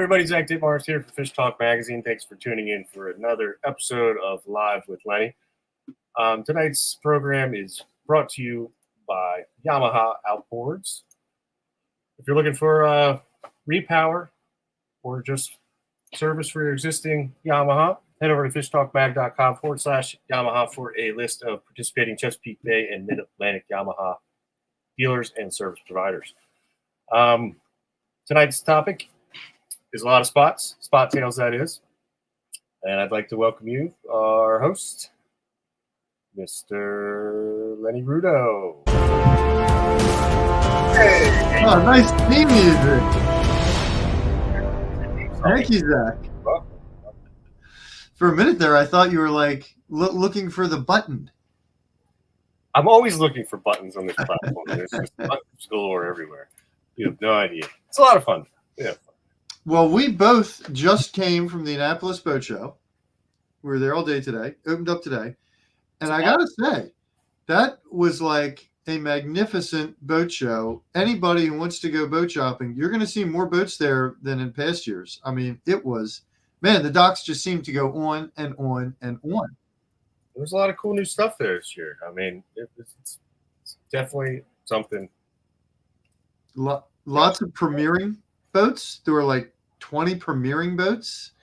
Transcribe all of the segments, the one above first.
everybody, Zach Ditmars here for Fish Talk Magazine. Thanks for tuning in for another episode of Live with Lenny. Tonight's program is brought to you by Yamaha Outboards. If you're looking for repower or just service for your existing Yamaha, head over to fishtalkmag.com/Yamaha for a list of participating Chesapeake Bay and Mid-Atlantic Yamaha dealers and service providers. Tonight's topic is Lotta Spots, Spot Tails that is. And I'd like to welcome you, our host, Mr. Lenny Rudo. Hey. Oh, nice theme music. Thank you, Zach. Welcome. For a minute there, I thought you were like looking for the button. I'm always looking for buttons on this platform. There's just buttons galore everywhere. You have no idea. It's a lot of fun. Yeah. Well, we both just came from the Annapolis boat show. We were there all day today, opened up today. And I got to say, that was like a magnificent boat show. Anybody who wants to go boat shopping, you're going to see more boats there than in past years. I mean, it was, man, the docks just seemed to go on and on and on. There's a lot of cool new stuff there this year. I mean, it's definitely something. Lots of premiering boats. There were like 20 premiering boats,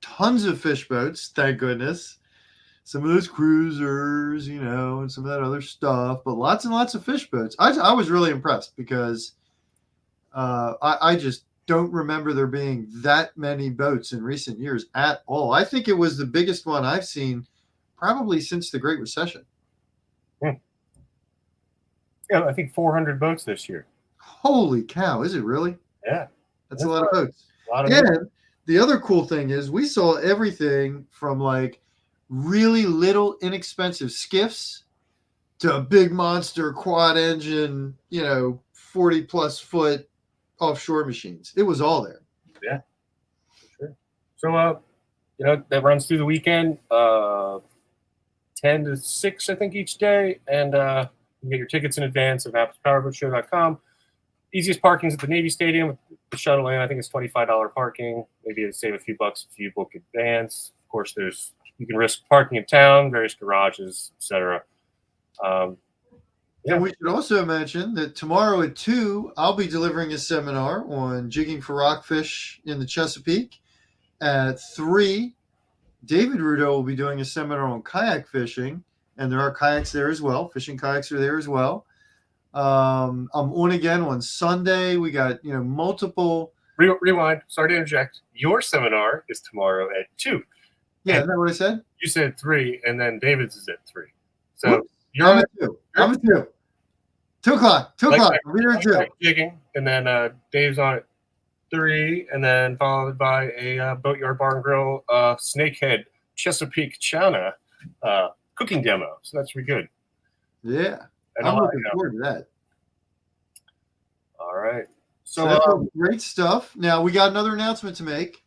tons of fish boats, thank goodness. Some of those cruisers, you know, and some of that other stuff, but lots and lots of fish boats. I was really impressed because I just don't remember there being that many boats in recent years at all. I think it was the biggest one I've seen probably since the Great Recession. Yeah, I think 400 boats this year. Holy cow, is it really? Yeah. That's a lot of boats. And the other cool thing is we saw everything from like really little inexpensive skiffs to big monster quad engine, 40 plus foot offshore machines. It was all there. Yeah, for sure. So, that runs through the weekend, 10 to 6, I think, each day. And you can get your tickets in advance at AnnapolisPowerboatShow.com. Easiest parking is at the Navy Stadium with the shuttle in. I think it's $25 parking. Maybe it'll save a few bucks if you book advance. Of course, you can risk parking in town, various garages, etc. And we should also mention that tomorrow at 2, I'll be delivering a seminar on jigging for rockfish in the Chesapeake. At 3, David Rudo will be doing a seminar on kayak fishing, and there are kayaks there as well. Fishing kayaks are there as well. I'm on again on Sunday. We got, multiple. Rewind. Sorry to interject. Your seminar is tomorrow at 2. Yeah, is that what I said? You said 3, and then David's is at 3. So Whoops. I'm at 2. I'm at 2. 2 o'clock. 2 o'clock. I'll be there at 2. Jigging, and then Dave's on at 3, and then followed by a Boatyard Bar and Grill Snakehead Chesapeake China cooking demo. So that's pretty good. Yeah. I'm looking forward to that. All right. So that's great stuff. Now, we got another announcement to make.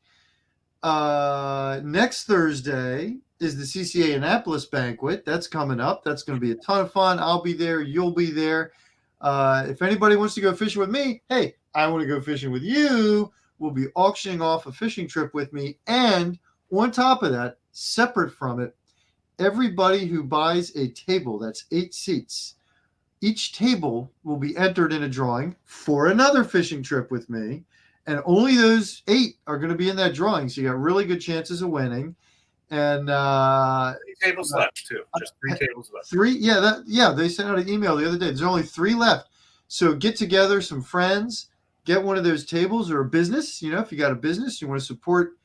Next Thursday is the CCA Annapolis banquet. That's coming up. That's going to be a ton of fun. I'll be there. You'll be there. If anybody wants to go fishing with me, hey, I want to go fishing with you. We'll be auctioning off a fishing trip with me. And on top of that, separate from it, everybody who buys a table, that's 8 seats, each table will be entered in a drawing for another fishing trip with me. And only those 8 are going to be in that drawing. So you got really good chances of winning. And 3 tables left, too. Just 3 tables left. 3? Yeah, they sent out an email the other day. There's only 3 left. So get together some friends, get one of those tables or a business. If you got a business, you want to support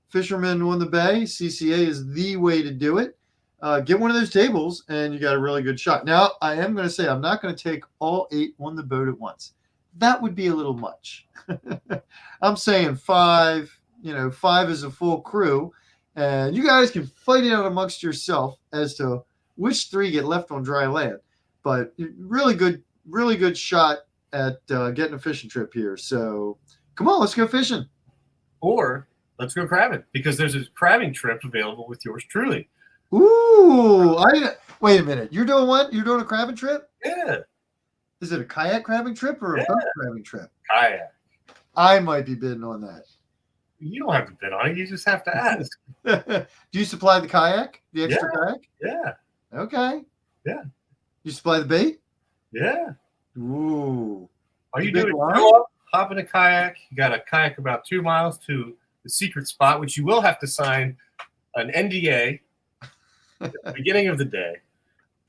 fishermen on the bay, CCA is the way to do it. Get one of those tables, and you got a really good shot. Now, I am going to say I'm not going to take all 8 on the boat at once. That would be a little much. I'm saying 5, 5 is a full crew, and you guys can fight it out amongst yourself as to which 3 get left on dry land. But really good shot at getting a fishing trip here. So come on, let's go fishing. Or let's go crabbing, because there's a crabbing trip available with yours truly. Ooh, wait a minute. You're doing what? You're doing a crabbing trip? Yeah. Is it a kayak crabbing trip or a boat crabbing trip? Kayak. I might be bidding on that. You don't have to bid on it. You just have to ask. Do you supply the kayak, the extra kayak? Yeah. Okay. Yeah. You supply the bait? Yeah. Ooh. All you The do big is line? show up, hop in a kayak. You got a kayak about 2 miles to the secret spot, which you will have to sign an NDA at the beginning of the day.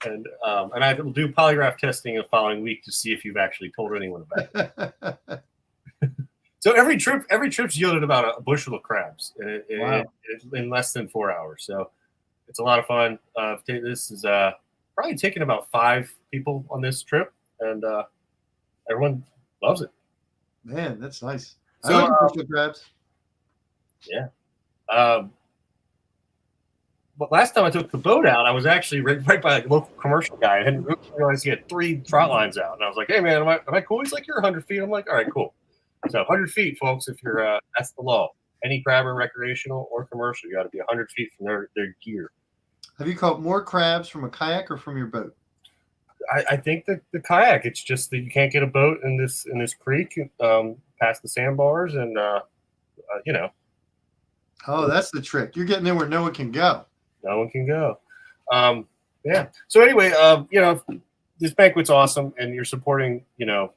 And I will do polygraph testing the following week to see if you've actually told anyone about it. So every trip's yielded about a bushel of crabs in less than 4 hours. So it's a lot of fun. This is probably taking about 5 people on this trip, and everyone loves it. Man, that's nice. So, I like bushel crabs. Yeah. But last time I took the boat out, I was actually right by a local commercial guy. I hadn't realized he had 3 trot lines out, and I was like, "Hey, man, am I cool?" He's like, "You're 100 feet." I'm like, "All right, cool." So 100 feet, folks. If you're that's the law. Any crabber, recreational or commercial, you got to be 100 feet from their gear. Have you caught more crabs from a kayak or from your boat? I think that the kayak, it's just that you can't get a boat in this creek past the sandbars, and you know. Oh, that's the trick. You're getting in where no one can go. No one can go. Yeah. So anyway, you know, this banquet's awesome, and you're supporting, you know,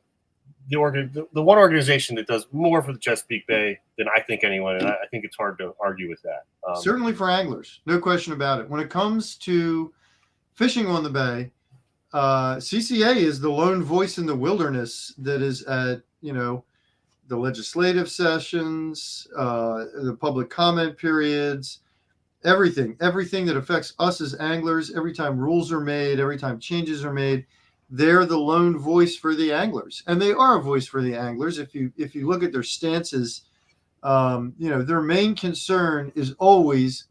the one organization that does more for the Chesapeake Bay than I think anyone, and I think it's hard to argue with that. Certainly for anglers, no question about it. When it comes to fishing on the bay, CCA is the lone voice in the wilderness that is at, you know, the legislative sessions, the public comment periods, everything that affects us as anglers. Every time rules are made, every time changes are made, they're the lone voice for the anglers, and they are a voice for the anglers. If you look at their stances, you know, their main concern is always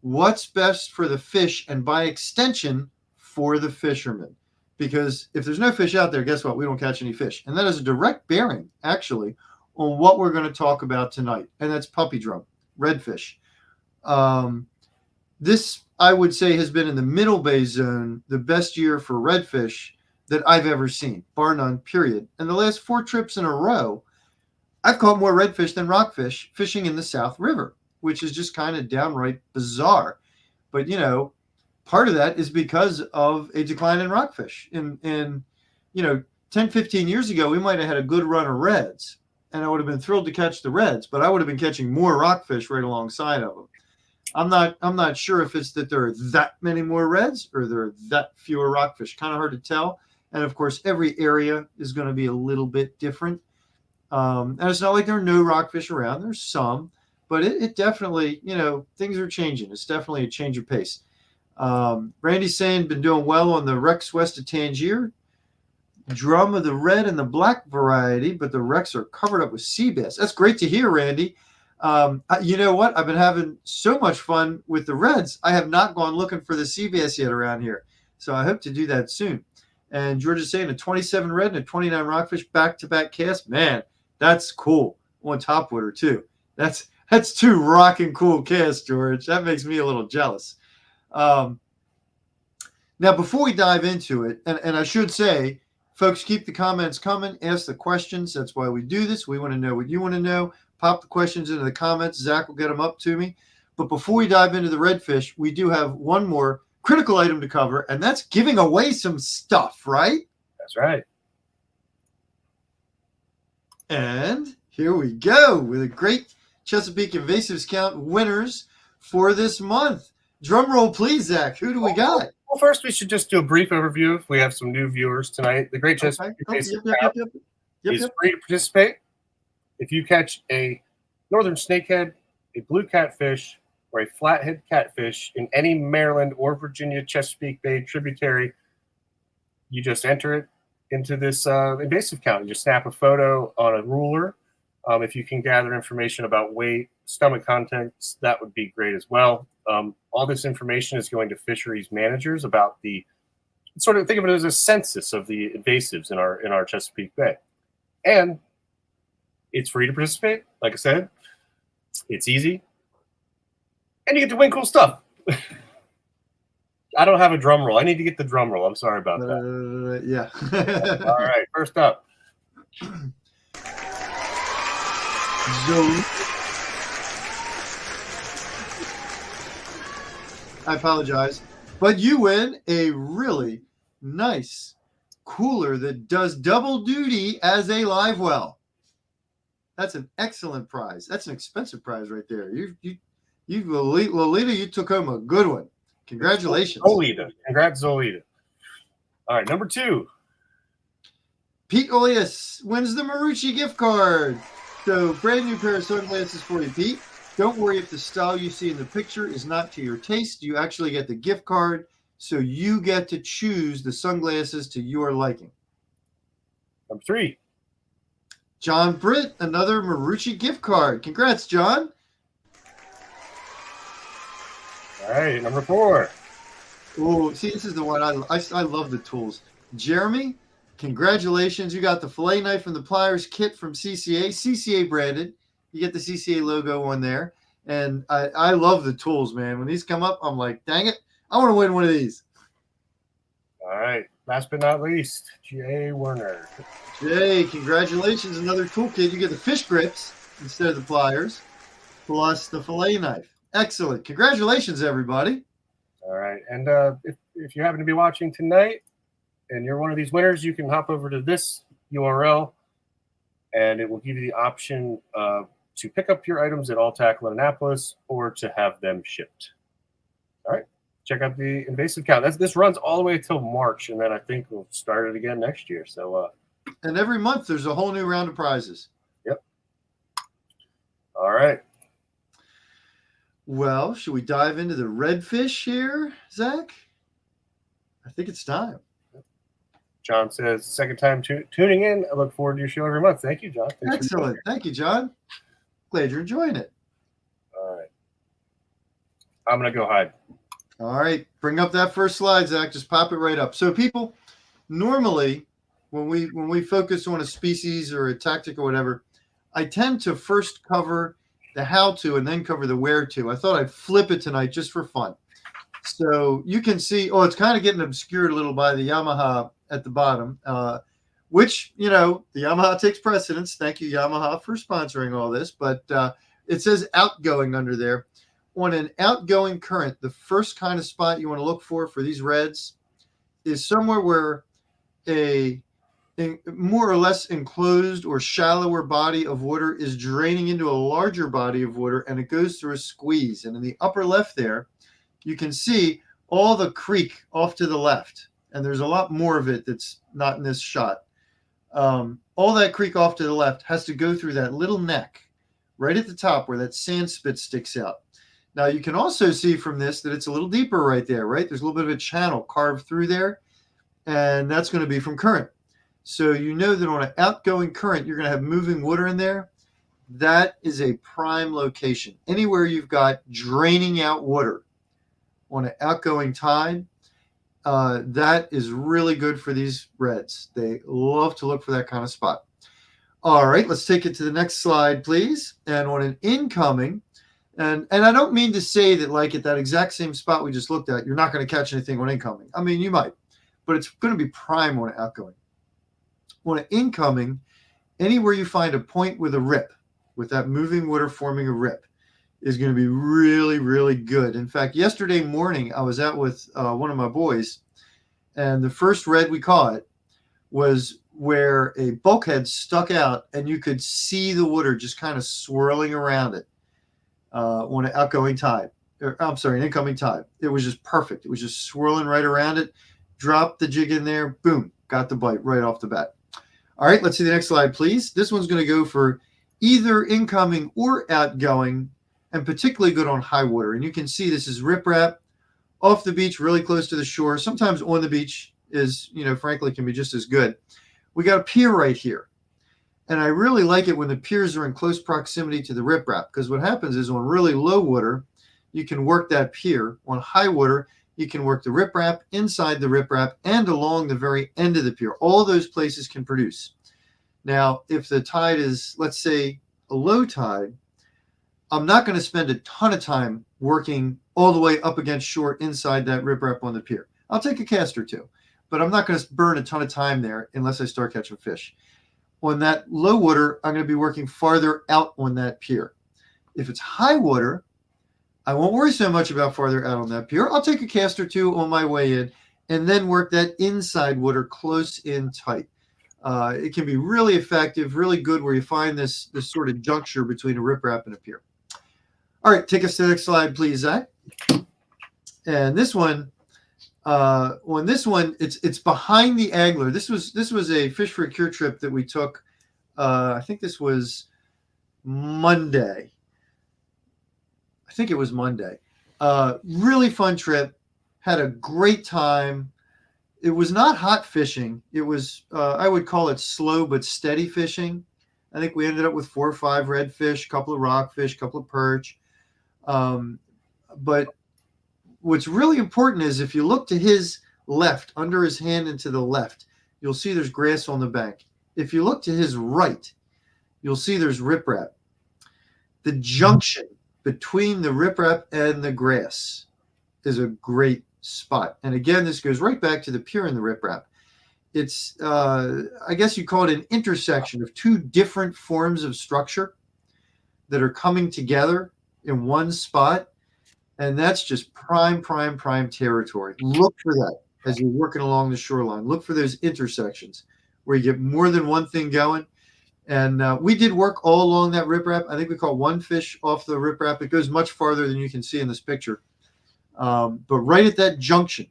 what's best for the fish, and by extension for the fishermen. Because if there's no fish out there, guess what? We don't catch any fish, and that has a direct bearing, actually, on what we're going to talk about tonight, and that's puppy drum, redfish. This, I would say, has been in the Middle Bay zone the best year for redfish that I've ever seen, bar none, period. And the last 4 trips in a row, I've caught more redfish than rockfish fishing in the South River, which is just kind of downright bizarre. But, you know, part of that is because of a decline in rockfish. And you know, 10, 15 years ago, we might have had a good run of reds, and I would have been thrilled to catch the reds, but I would have been catching more rockfish right alongside of them. I'm not sure if it's that there are that many more reds or there are that fewer rockfish. Kind of hard to tell. And of course, every area is going to be a little bit different. And it's not like there are no rockfish around. There's some, but it definitely, you know, things are changing. It's definitely a change of pace. Randy's saying been doing well on the Rex west of Tangier. Drum of the red and the black variety, but the Rex are covered up with sea bass. That's great to hear, Randy. You know what? I've been having so much fun with the reds. I have not gone looking for the sea bass yet around here. So I hope to do that soon. And George is saying a 27 red and a 29 rockfish back-to-back cast. Man, that's cool. On topwater too. That's 2 rocking cool casts, George. That makes me a little jealous. Now, before we dive into it, and I should say, folks, keep the comments coming. Ask the questions. That's why we do this. We want to know what you want to know. Pop the questions into the comments. Zach will get them up to me. But before we dive into the redfish, we do have one more critical item to cover, and that's giving away some stuff, right? That's right. And here we go with a great Chesapeake Invasive count winners for this month. Drum roll, please, Zach. Who do we got? Well, first we should just do a brief overview if we have some new viewers tonight. The Great Chesapeake Invasive count is free to participate. If you catch a northern snakehead, a blue catfish, or a flathead catfish in any Maryland or Virginia Chesapeake Bay tributary, you just enter it into this invasive count. You just snap a photo on a ruler. If you can gather information about weight, stomach contents, that would be great as well. All this information is going to fisheries managers about the sort of, think of it as a census of the invasives in our Chesapeake Bay. And it's free to participate. Like I said, it's easy. And you get to win cool stuff. I don't have a drum roll. I need to get the drum roll. I'm sorry about that. Yeah. All right. First up. I apologize. But you win a really nice cooler that does double duty as a live well. That's an excellent prize. That's an expensive prize right there. Lolita, you took home a good one. Congratulations. Zolita. Congrats, Zolita. All right, number 2. Pete Olias wins the Marucci gift card. So, brand new pair of sunglasses for you, Pete. Don't worry if the style you see in the picture is not to your taste. You actually get the gift card, so you get to choose the sunglasses to your liking. Number 3. John Britt, another Marucci gift card. Congrats, John. All right, number 4. Oh, see, this is the one I love the tools. Jeremy, congratulations. You got the fillet knife and the pliers kit from CCA branded. You get the CCA logo on there. And I love the tools, man. When these come up, I'm like, dang it, I want to win one of these. All right, last but not least, Jay Werner. Jay, congratulations. Another toolkit. You get the fish grips instead of the pliers, plus the fillet knife. Excellent. Congratulations, everybody. All right, and if you happen to be watching tonight and you're one of these winners, you can hop over to this URL, and it will give you the option to pick up your items at All Tackle in Annapolis or to have them shipped. All right, check out the Invasive count. This runs all the way until March, and then I think we'll start it again next year. So, and every month there's a whole new round of prizes. Yep. All right. Well, should we dive into the redfish here, Zach? I think it's time. John says, second time tuning in. I look forward to your show every month. Thank you, John. Thanks. Excellent. Thank you, John. Glad you're enjoying it. All right. I'm going to go hide. All right. Bring up that first slide, Zach. Just pop it right up. So people, normally when we focus on a species or a tactic or whatever, I tend to first cover the how-to and then cover the where-to. I thought I'd flip it tonight just for fun. So you can see, it's kind of getting obscured a little by the Yamaha at the bottom, which, the Yamaha takes precedence. Thank you, Yamaha, for sponsoring all this. But it says outgoing under there. On an outgoing current, the first kind of spot you want to look for these reds is somewhere where a more or less enclosed or shallower body of water is draining into a larger body of water, and it goes through a squeeze. And in the upper left there, you can see all the creek off to the left. And there's a lot more of it that's not in this shot. All that creek off to the left has to go through that little neck right at the top where that sand spit sticks out. Now, you can also see from this that it's a little deeper right there, right? There's a little bit of a channel carved through there, and that's going to be from current. So you know that on an outgoing current, you're going to have moving water in there. That is a prime location. Anywhere you've got draining out water on an outgoing tide, that is really good for these reds. They love to look for that kind of spot. All right, let's take it to the next slide, please. And on an incoming, and I don't mean to say that like at that exact same spot we just looked at, you're not going to catch anything on incoming. I mean, you might, but it's going to be prime on an outgoing. On an incoming, anywhere you find a point with a rip, with that moving water forming a rip, is going to be really, really good. In fact, yesterday morning, I was out with one of my boys, and the first red we caught was where a bulkhead stuck out, and you could see the water just kind of swirling around it on an outgoing tide. An incoming tide. It was just perfect. It was just swirling right around it. Dropped the jig in there. Boom. Got the bite right off the bat. All right, let's see the next slide, please. This one's going to go for either incoming or outgoing, and particularly good on high water. And you can see this is riprap off the beach, really close to the shore. Sometimes on the beach is, frankly, can be just as good. We got a pier right here. And I really like it when the piers are in close proximity to the riprap, because what happens is on really low water, you can work that pier. On high water, you can work the riprap, inside the riprap, and along the very end of the pier. All of those places can produce. Now, if the tide is, let's say, a low tide, I'm not going to spend a ton of time working all the way up against shore inside that riprap on the pier. I'll take a cast or two, but I'm not going to burn a ton of time there unless I start catching fish. On that low water, I'm going to be working farther out on that pier. If it's high water, I won't worry so much about farther out on that pier. I'll take a cast or two on my way in and then work that inside water close in tight. It can be really effective, really good where you find this sort of juncture between a riprap and a pier. All right, take us to the next slide, please, Zach. And this one, it's behind the Agler. This was a fish for a cure trip that we took. I think this was Monday. I think it was Monday. Really fun trip. Had a great time. It was not hot fishing. It was, I would call it slow but steady fishing. I think we ended up with 4 or 5 redfish, a couple of rockfish, a couple of perch. But what's really important is if you look to his left, under his hand and to the left, you'll see there's grass on the bank. If you look to his right, you'll see there's riprap. The junction between the riprap and the grass is a great spot. And again, this goes right back to the pier and the riprap. It's, I guess you call it an intersection of 2 different forms of structure that are coming together in one spot. And that's just prime territory. Look for that as you're working along the shoreline. Look for those intersections where you get more than one thing going. And we did work all along that riprap. I think we caught 1 fish off the riprap. It goes much farther than you can see in this picture. But right at that junction,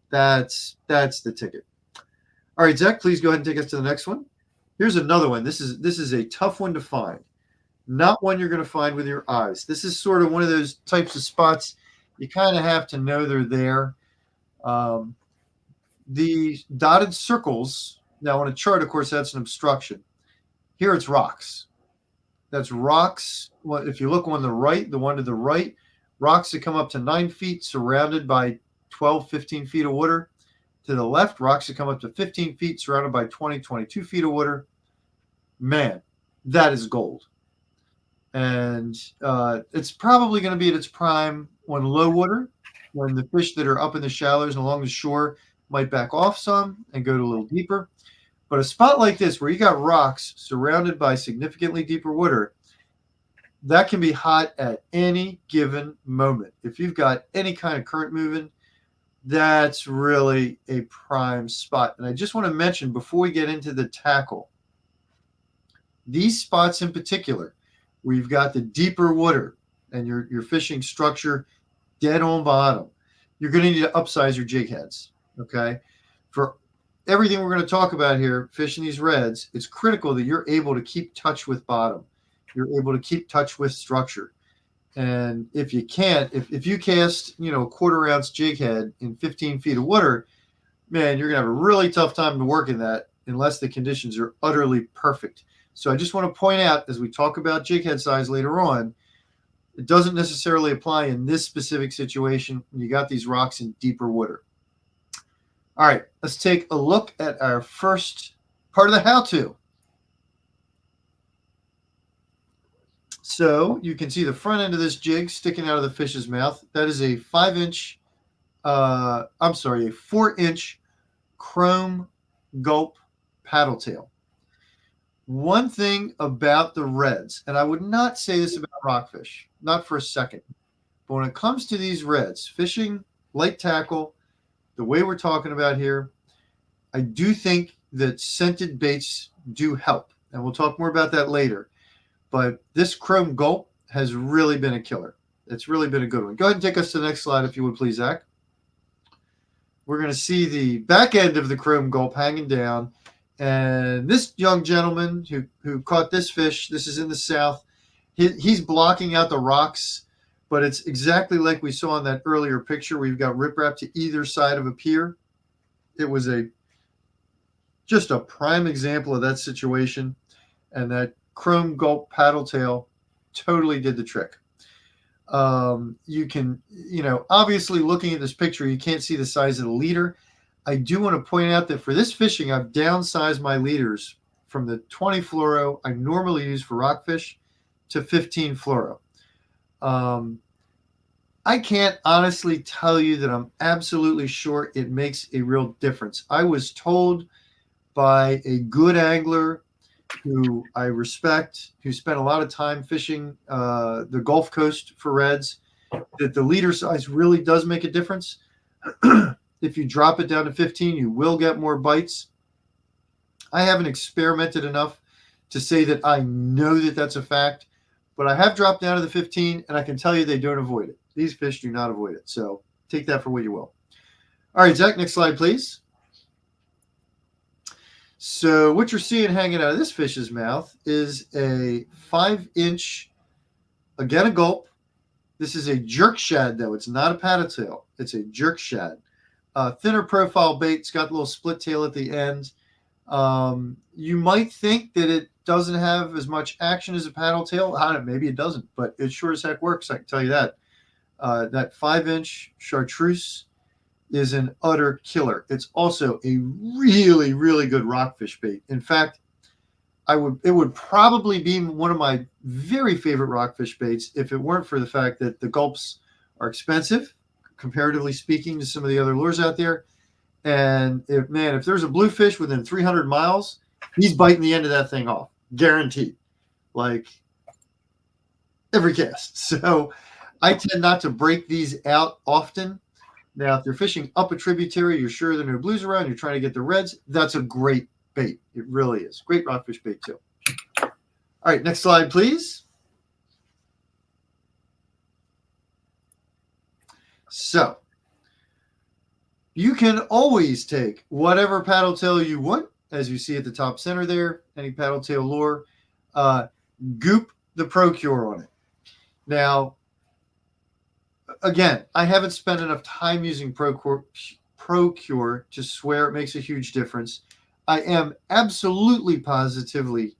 that's the ticket. All right, Zach, please go ahead and take us to the next one. Here's another one. This is a tough one to find. Not one you're going to find with your eyes. This is sort of one of those types of spots you kind of have to know they're there. The dotted circles, now on a chart, of course, that's an obstruction. Here it's rocks. That's rocks. Well, if you look on the right, the one to the right, rocks that come up to 9 feet surrounded by 12, 15 feet of water. To the left, rocks that come up to 15 feet surrounded by 20, 22 feet of water. Man, that is gold. And it's probably going to be at its prime when low water, when the fish that are up in the shallows and along the shore might back off some and go to a little deeper. But a spot like this where you got rocks surrounded by significantly deeper water, that can be hot at any given moment. If you've got any kind of current moving, that's really a prime spot. And I just want to mention before we get into the tackle, these spots in particular, where you've got the deeper water and your fishing structure dead on bottom, you're going to need to upsize your jig heads, okay? For everything we're going to talk about here, fishing these reds, it's critical that you're able to keep touch with bottom. You're able to keep touch with structure. And if you can't, if you cast, a 1/4 ounce jig head in 15 feet of water, man, you're going to have a really tough time to work in that unless the conditions are utterly perfect. So I just want to point out, as we talk about jig head size later on, it doesn't necessarily apply in this specific situation when you got these rocks in deeper water. All right, let's take a look at our first part of the how-to. So you can see the front end of this jig sticking out of the fish's mouth. That is a 4-inch chrome gulp paddletail. One thing about the reds, and I would not say this about rockfish, not for a second, but when it comes to these reds, fishing, light tackle, the way we're talking about here, I do think that scented baits do help. And we'll talk more about that later. But this chrome gulp has really been a killer. It's really been a good one. Go ahead and take us to the next slide, if you would, please, Zach. We're going to see the back end of the chrome gulp hanging down. And this young gentleman who caught this fish, this is in the south, he's blocking out the rocks, but it's exactly like we saw in that earlier picture where you've got riprap to either side of a pier. It was just a prime example of that situation, and that chrome gulp paddletail totally did the trick. You can, obviously looking at this picture, you can't see the size of the leader. I do want to point out that for this fishing, I've downsized my leaders from the 20 fluoro I normally use for rockfish to 15 fluoro. I can't honestly tell you that I'm absolutely sure it makes a real difference. I was told by a good angler who I respect, who spent a lot of time fishing the Gulf Coast for reds, that the leader size really does make a difference. If you drop it down to 15, you will get more bites. I haven't experimented enough to say that I know that that's a fact, but I have dropped down to the 15, and I can tell you they don't avoid it. These fish do not avoid it. So take that for what you will. All right, Zach, next slide, please. So what you're seeing hanging out of this fish's mouth is a 5-inch, again, a gulp. This is a jerk shad, though. It's not a paddletail. It's a jerk shad. Thinner profile bait. It's got a little split tail at the end. You might think that it doesn't have as much action as a paddletail. I don't know, maybe it doesn't, but it sure as heck works. I can tell you that. That 5-inch chartreuse is an utter killer. It's also a really, really good rockfish bait. In fact, it would probably be one of my very favorite rockfish baits if it weren't for the fact that the gulps are expensive, comparatively speaking, to some of the other lures out there. And if there's a bluefish within 300 miles, he's biting the end of that thing off, guaranteed, like every cast. So I tend not to break these out often. Now, if you're fishing up a tributary, you're sure there are no blues around, you're trying to get the reds, that's a great bait. It really is. Great rockfish bait, too. All right, next slide, please. So you can always take whatever paddletail you want, as you see at the top center there, any paddletail lure, goop the ProCure on it. Now, again, I haven't spent enough time using ProCure to swear it makes a huge difference. I am absolutely positively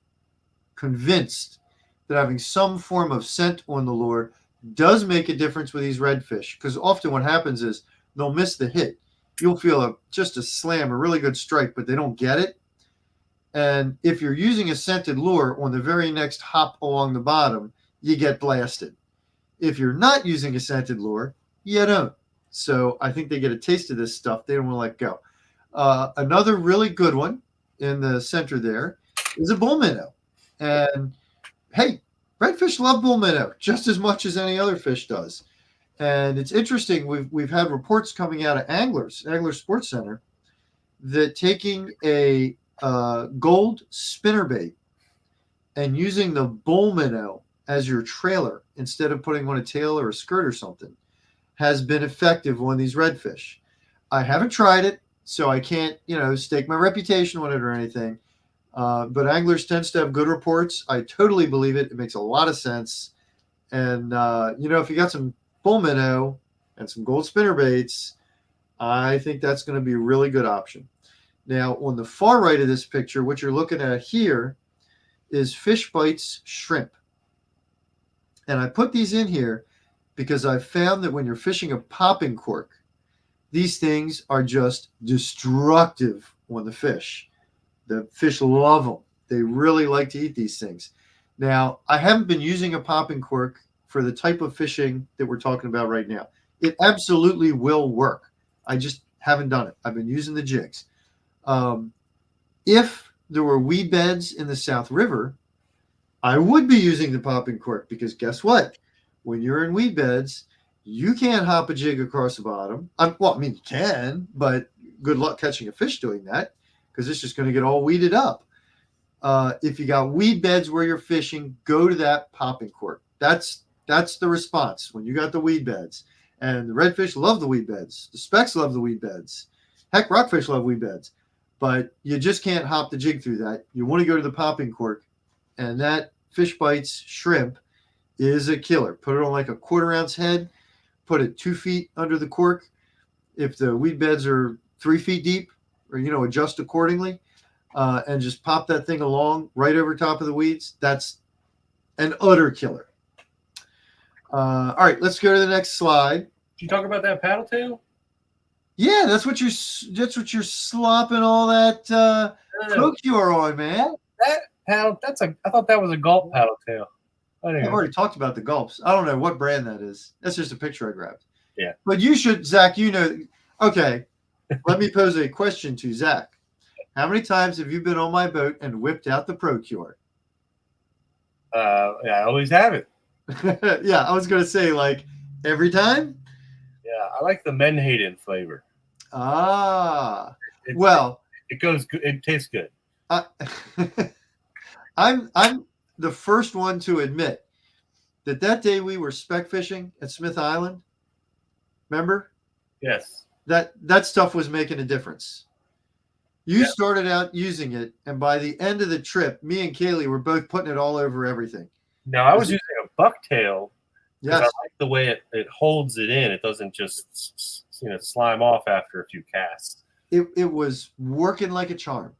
convinced that having some form of scent on the lure does make a difference with these redfish, because often what happens is they'll miss the hit. You'll feel just a slam, a really good strike, but they don't get it. And if you're using a scented lure on the very next hop along the bottom, you get blasted. If you're not using a scented lure, you don't. So I think they get a taste of this stuff. They don't want to let go. Another really good one in the center there is a bull minnow. And hey, redfish love bull minnow just as much as any other fish does. And it's interesting. We've had reports coming out of Agler Sports Center, that taking a gold spinnerbait and using the bull minnow as your trailer instead of putting on a tail or a skirt or something has been effective on these redfish. I haven't tried it, so I can't, stake my reputation on it or anything. But Anglers tends to have good reports. I totally believe it. It makes a lot of sense. And, if you got some bull minnow and some gold spinnerbaits, I think that's going to be a really good option. Now, on the far right of this picture, what you're looking at here is Fish Bites shrimp. And I put these in here because I found that when you're fishing a popping cork, these things are just destructive on the fish. The fish love them. They really like to eat these things. Now, I haven't been using a popping cork for the type of fishing that we're talking about right now. It absolutely will work. I just haven't done it. I've been using the jigs. If there were weed beds in the South River, I would be using the popping cork, because guess what? When you're in weed beds, you can't hop a jig across the bottom. You can, but good luck catching a fish doing that, because it's just going to get all weeded up. If you got weed beds where you're fishing, go to that popping cork. That's the response when you got the weed beds. And the redfish love the weed beds. The specks love the weed beds. Heck, rockfish love weed beds. But you just can't hop the jig through that. You want to go to the popping cork. And that Fish Bites shrimp is a killer. Put it on like a 1/4 ounce head. Put it 2 feet under the cork. If the weed beds are 3 feet deep, or, adjust accordingly. And just pop that thing along right over top of the weeds. That's an utter killer. All right, let's go to the next slide. Did you talk about that paddletail? Yeah, that's what you're slopping all that ProCure on, man. I thought that was a gulp paddletail. I've already talked about the gulps. I don't know what brand that is. That's just a picture I grabbed. Yeah. But you should, Zach, okay, let me pose a question to Zach. How many times have you been on my boat and whipped out the ProCure? I always have it. Yeah, I was going to say, like, Every time? Yeah, I like the Menhaden flavor. Ah, It, well, it goes good. It tastes good. I, I'm the first one to admit that day we were speck fishing at Smith Island. Remember Yes. that stuff was making a difference. You Yeah. started out using it, and by the end of the trip, me and Kaylee were both putting it all over everything. Now I was using a bucktail because I Yes, like the way it holds it in. It doesn't just slime off after a few casts. it was working like a charm.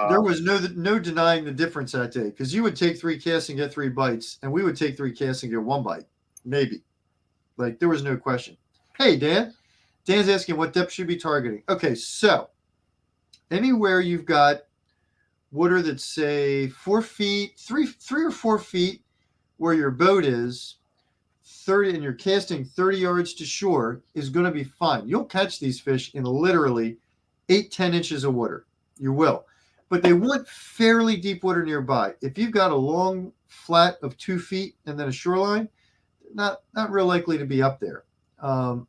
There was no denying the difference that day because you would take 3 casts and get 3 bites, and we would take 3 casts and get 1 bite, maybe. Like there was no question. Hey, Dan. Dan's asking what depth should be targeting. Okay, so anywhere you've got water that's say 4 feet, three or 4 feet where your boat is, 30, and you're casting 30 yards to shore is going to be fine. You'll catch these fish in literally 8-10 inches of water. You will. But they want fairly deep water nearby. If you've got a long flat of 2 feet and then a shoreline, not real likely to be up there.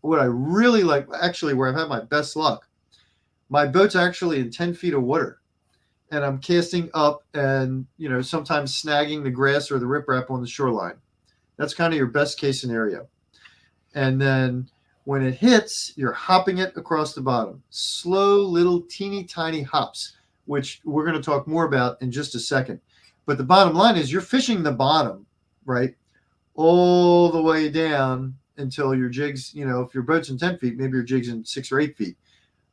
What I really like, actually, where I've had my best luck, my boat's actually in 10 feet of water, and I'm casting up and sometimes snagging the grass or the riprap on the shoreline. That's kind of your best case scenario. And then when it hits, you're hopping it across the bottom. Slow little teeny tiny hops, which we're going to talk more about in just a second. But the bottom line is you're fishing the bottom, right, all the way down until your jigs, if your boat's in 10 feet, maybe your jig's in 6 or 8 feet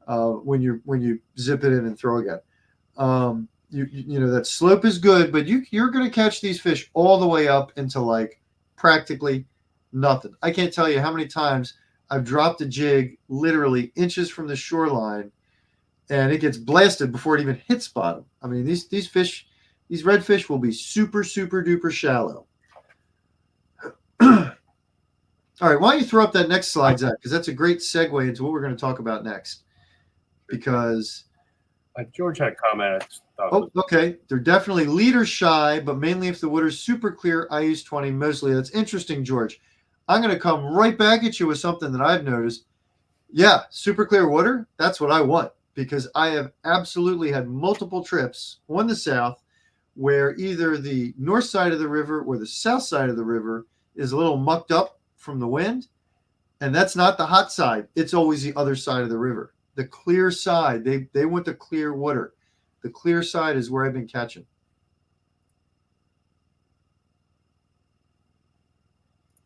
when you zip it in and throw again. That slope is good, but you're going to catch these fish all the way up into like practically nothing. I can't tell you how many times I've dropped a jig literally inches from the shoreline and it gets blasted before it even hits bottom. I mean, these fish, these redfish will be super, super duper shallow. All right, why don't you throw up that next slide, Zach? Because that's a great segue into what we're going to talk about next. Because George had a comment. Okay. They're definitely leader shy, but mainly if the water's super clear, I use 20 mostly. That's interesting, George. I'm going to come right back at you with something that I've noticed. Yeah, super clear water, that's what I want because I have absolutely had multiple trips on the south where either the north side of the river or the south side of the river is a little mucked up from the wind, and that's not the hot side. It's always the other side of the river. The clear side, they want the clear water. The clear side is where I've been catching.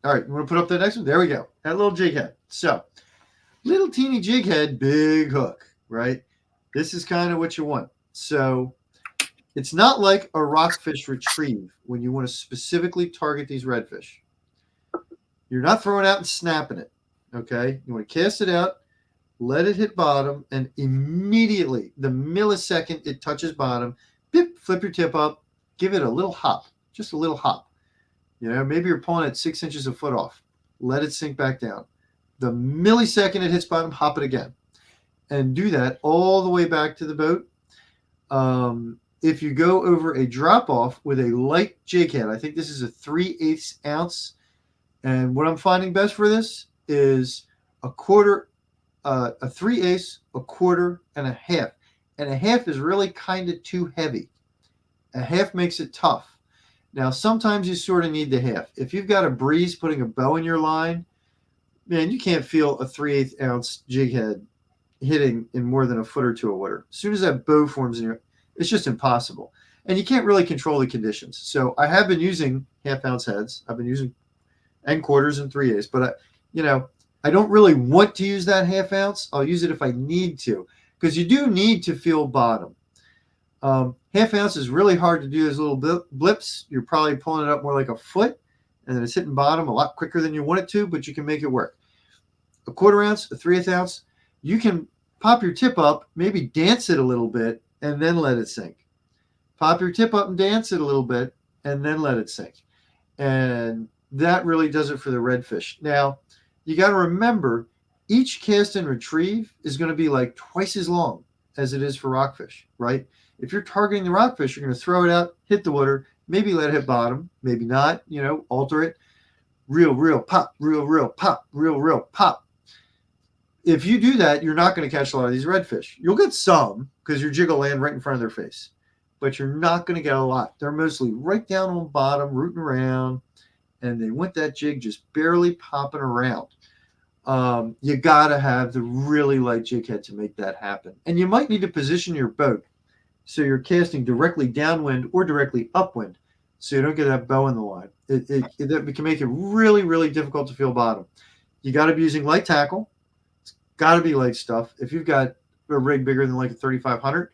All right, you want to put up the next one? There we go. That little jig head. So, little teeny jig head, big hook, right? This is kind of what you want. So, it's not like a rockfish retrieve when you want to specifically target these redfish. You're not throwing out and snapping it, okay? You want to cast it out, let it hit bottom, and immediately, the millisecond it touches bottom, bip, flip your tip up, give it a little hop, just a little hop. Maybe you're pulling it 6 inches a foot off. Let it sink back down. The millisecond it hits bottom, hop it again. And do that all the way back to the boat. If you go over a drop-off with a light jig head, I think this is a 3/8 ounce. And what I'm finding best for this is a quarter, a 3/8, a quarter, and a half. And a half is really kind of too heavy. A half makes it tough. Now, sometimes you sort of need the half. If you've got a breeze putting a bow in your line, man, you can't feel a 3/8 ounce jig head hitting in more than a foot or two of water. As soon as that bow forms in your, it's just impossible. And you can't really control the conditions. So I have been using half-ounce heads. I've been using and quarters and 3/8, but I don't really want to use that half ounce. I'll use it if I need to, because you do need to feel bottom. Half ounce is really hard to do those little blips. You're probably pulling it up more like a foot, and then it's hitting bottom a lot quicker than you want it to, but you can make it work. A quarter ounce, a 3/8 ounce, you can pop your tip up, maybe dance it a little bit, and then let it sink. Pop your tip up and dance it a little bit, and then let it sink. And that really does it for the redfish. Now, you got to remember, each cast and retrieve is going to be like twice as long as it is for rockfish, right? If you're targeting the rockfish, you're going to throw it out, hit the water, maybe let it hit bottom, maybe not, alter it. Reel, pop, reel, pop, reel, pop. If you do that, you're not going to catch a lot of these redfish. You'll get some because your jig will land right in front of their face, but you're not going to get a lot. They're mostly right down on bottom, rooting around, and they want that jig just barely popping around. You got to have the really light jig head to make that happen. And you might need to position your boat so you're casting directly downwind or directly upwind so you don't get that bow in the line. It can make it really, really difficult to feel bottom. You got to be using light tackle. It's got to be light stuff. If you've got a rig bigger than like a 3500,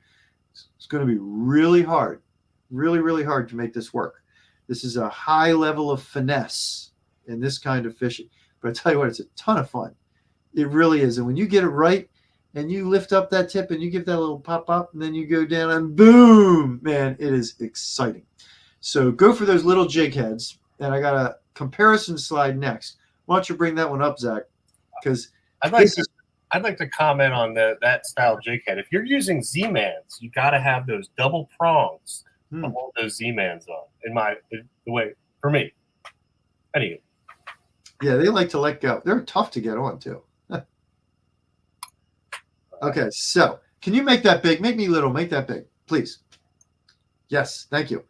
it's going to be really hard, really, really hard to make this work. This is a high level of finesse in this kind of fishing. But I tell you what, it's a ton of fun. It really is. And when you get it right and you lift up that tip and you give that little pop up and then you go down and boom, man, it is exciting. So go for those little jig heads. And I got a comparison slide next. Why don't you bring that one up, Zach? Because I'd like to comment on that style jig head. If you're using Z-Mans, you got to have those double prongs to hold those Z-Mans on. The way for me. Anyway. Yeah, they like to let go. They're tough to get on too. Okay, so can you make that big? Make me little. Make that big, please. Yes, thank you.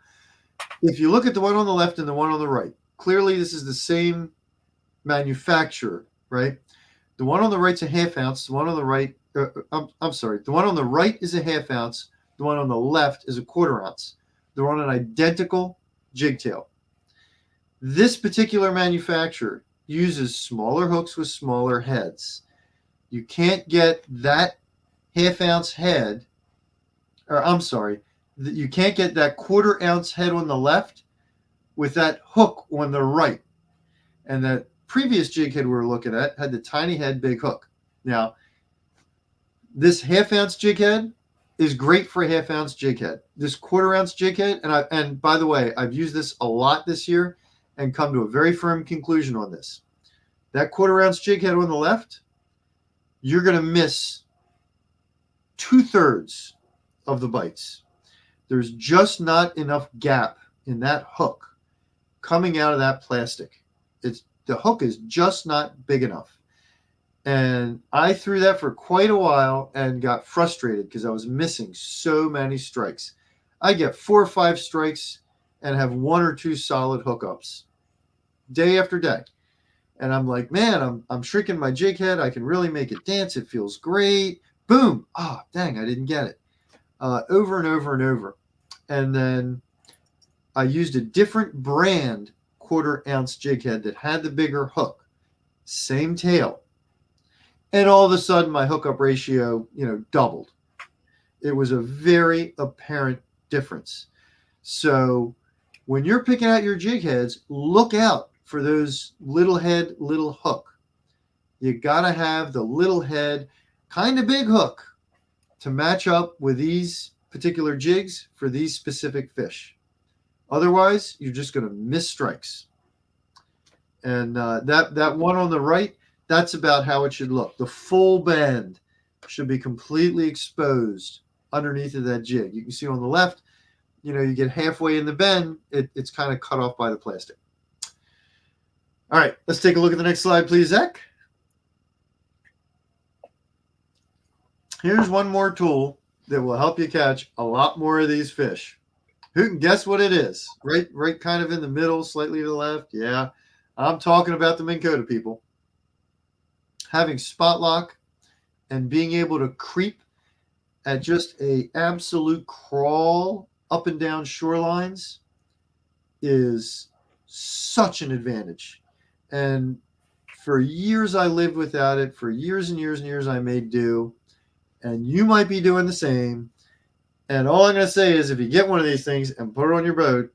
If you look at the one on the left and the one on the right, clearly this is the same manufacturer, right? The one on the right's a half ounce. The one on the right, I'm sorry. The one on the right is a half ounce. The one on the left is a quarter ounce. They're on an identical jig tail. This particular manufacturer uses smaller hooks with smaller heads. You can't get that half ounce head, or I'm sorry, you can't get that quarter ounce head on the left with that hook on the right. And that previous jig head we were looking at had the tiny head, big hook. Now, this half ounce jig head is great for a half ounce jig head. This quarter ounce jig head, and by the way, I've used this a lot this year and come to a very firm conclusion on this. That quarter ounce jig head on the left, you're going to miss 2/3 of the bites. There's just not enough gap in that hook coming out of that plastic. The hook is just not big enough. And I threw that for quite a while and got frustrated because I was missing so many strikes. I get 4 or 5 strikes and have 1 or 2 solid hookups day after day. And I'm like, man, I'm shrinking my jig head. I can really make it dance. It feels great. Boom. Oh, dang, I didn't get it. Over and over and over. And then I used a different brand quarter ounce jig head that had the bigger hook. Same tail. And all of a sudden my hookup ratio, doubled. It was a very apparent difference. So when you're picking out your jig heads, look out for those little head, little hook. You got to have the little head, kind of big hook to match up with these particular jigs for these specific fish. Otherwise, you're just going to miss strikes. And that one on the right, that's about how it should look. The full bend should be completely exposed underneath of that jig. You can see on the left, you get halfway in the bend, it's kind of cut off by the plastic. All right, let's take a look at the next slide, please, Zach. Here's one more tool that will help you catch a lot more of these fish. Who can guess what it is? Right kind of in the middle, slightly to the left. Yeah, I'm talking about the Minn Kota, people. Having spot lock and being able to creep at just a absolute crawl up and down shorelines is such an advantage. And for years I lived without it. For years and years and years I made do. And you might be doing the same. And all I'm going to say is if you get one of these things and put it on your boat,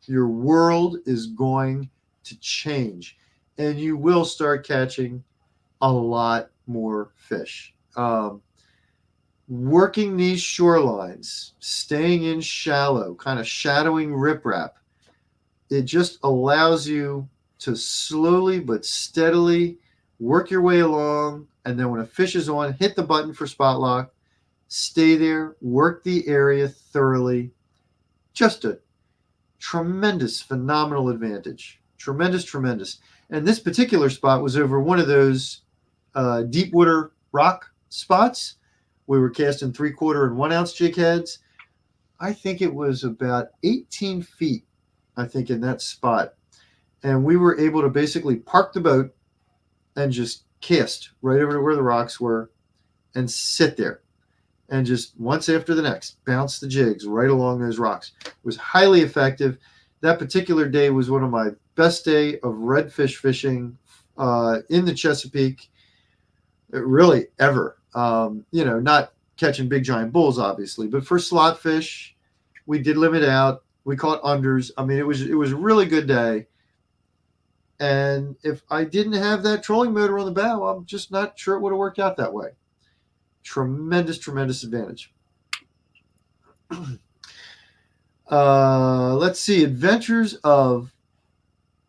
your world is going to change. And you will start catching a lot more fish. Working these shorelines, staying in shallow, kind of shadowing riprap, it just allows you to slowly but steadily work your way along. And then when a fish is on, hit the button for spot lock, stay there, work the area thoroughly. Just a tremendous, phenomenal advantage. Tremendous. And this particular spot was over one of those deep water rock spots. We were casting 3/4 and 1 ounce jig heads. I think it was about 18 feet, I think, in that spot. And we were able to basically park the boat and just cast right over to where the rocks were and sit there and just once after the next bounce the jigs right along those rocks. It was highly effective. That particular day was one of my best day of redfish fishing in the Chesapeake, really ever. Not catching big giant bulls, obviously, but for slot fish, we did limit out. We caught unders. I mean, it was a really good day. And if I didn't have that trolling motor on the bow, I'm just not sure it would have worked out that way. Tremendous advantage. Let's see. Adventures of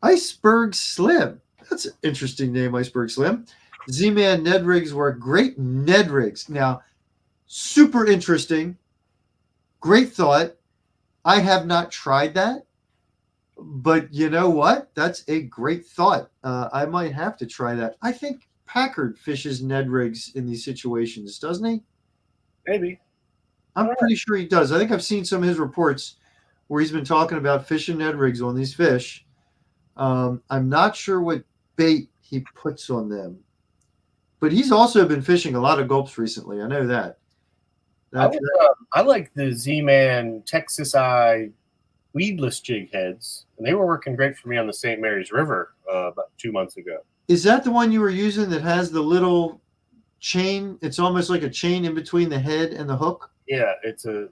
Iceberg Slim. That's an interesting name, Iceberg Slim. Z-Man Ned rigs were great Ned rigs. Now, super interesting. Great thought. I have not tried that. But you know what? That's a great thought. I might have to try that. I think Packard fishes Ned rigs in these situations, doesn't he? Maybe. I'm pretty sure he does. I think I've seen some of his reports where he's been talking about fishing Ned rigs on these fish. I'm not sure what bait he puts on them. But he's also been fishing a lot of gulps recently. I know that. I like the Z-Man Texas Eye weedless jig heads, and they were working great for me on the St. Mary's River about 2 months ago. Is that the one you were using that has the little chain? It's almost like a chain in between the head and the hook. Yeah, the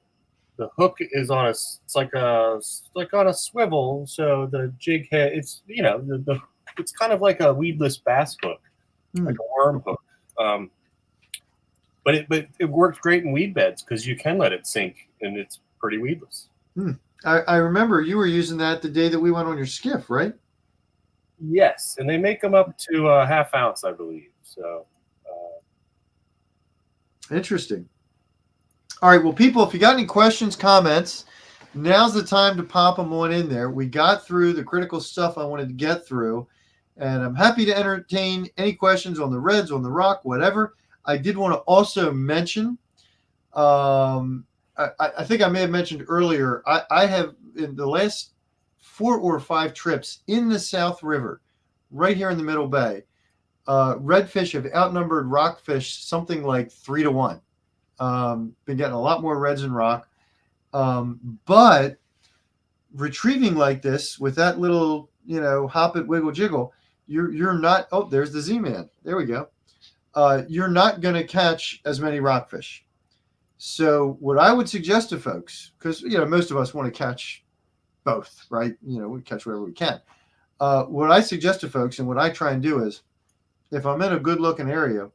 hook is on it's like on a swivel, so the jig head, it's it's kind of like a weedless bass hook, like a worm hook. But it works great in weed beds because you can let it sink and it's pretty weedless. I remember you were using that the day that we went on your skiff, right? Yes, and they make them up to a half ounce, I believe. So interesting. All right, well, people, if you got any questions, comments, now's the time to pop them on in there. We got through the critical stuff I wanted to get through, and I'm happy to entertain any questions on the reds, on the rock, whatever. I did want to also mention, I think I may have mentioned earlier, I have, in the last 4 or 5 trips in the South River, right here in the Middle Bay, redfish have outnumbered rockfish something like 3 to 1. Been getting a lot more reds than rock. But retrieving like this with that little, hop it, wiggle, jiggle, you're not, oh, there's the Z-Man. There we go. You're not going to catch as many rockfish. So what I would suggest to folks, because, most of us want to catch both, right? We catch whatever we can. What I suggest to folks and what I try and do is, if I'm in a good looking area,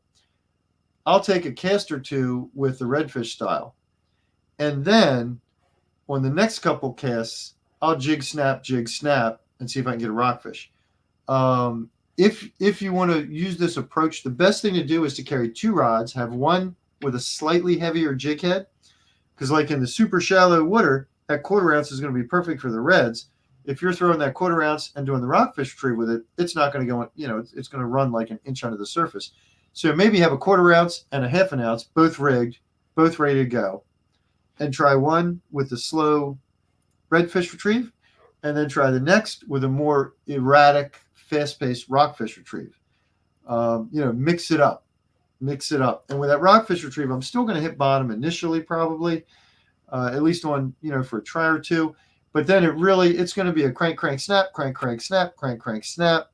I'll take a cast or two with the redfish style. And then on the next couple casts, I'll jig snap, and see if I can get a rockfish. If you want to use this approach, the best thing to do is to carry 2 rods, have one with a slightly heavier jig head, because like in the super shallow water, that 1/4 ounce is going to be perfect for the reds. If you're throwing that 1/4 ounce and doing the rockfish retrieve with it, it's not going to go, it's going to run like an inch under the surface. So maybe have a 1/4 ounce and a 1/2 ounce, both rigged, both ready to go, and try one with the slow redfish retrieve, and then try the next with a more erratic, fast-paced rockfish retrieve. Mix it up. And with that rockfish retrieve, I'm still going to hit bottom initially, probably, at least on, for a try or two. But then it's going to be a crank, snap, crank, snap, crank, snap.